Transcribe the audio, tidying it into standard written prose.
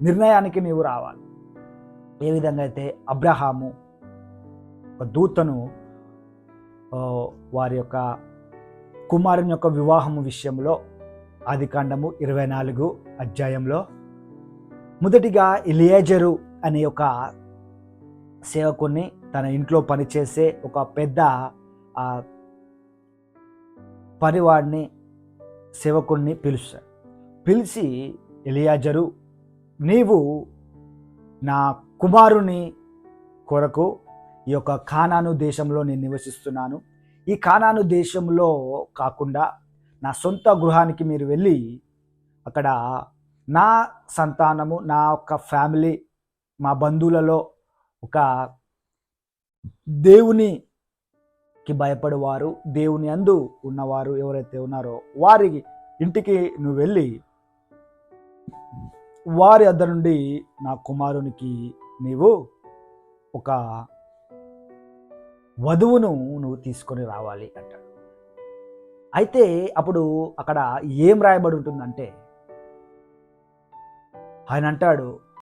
నిర్ణయానికి నీవు రావాలి. ఏ విధంగా అయితే అబ్రహాము ఒక దూతను వారి యొక్క కుమారుని యొక్క వివాహము విషయంలో ఆదికాండము 24 అధ్యాయంలో మొదటిగా ఎలియేజరు అనే ఒక సేవకుని తన ఇంట్లో పనిచేసే ఒక పెద్ద పనివాడిని సేవకుడిని పిలుస్తాడు. పిలిచి, ఎలియాజరు, నీవు నా కుమారుని కొరకు ఈ యొక్క కానాను దేశంలో నేను నివసిస్తున్నాను, ఈ కానాను దేశంలో కాకుండా నా సొంత గృహానికి మీరు వెళ్ళి అక్కడ నా సంతానము, నా యొక్క ఫ్యామిలీ, మా బంధువులలో ఒక దేవునికి భయపడేవారు, దేవుని అందు ఉన్నవారు ఎవరైతే ఉన్నారో వారి ఇంటికి నువ్వు వెళ్ళి వారి వద్ద నుండి నా కుమారునికి నీవు ఒక వధువును నువ్వు తీసుకొని రావాలి అంటాడు. అయితే అప్పుడు అక్కడ ఏం రాయబడి ఉంటుందంటే, ఆయన అంటాడు,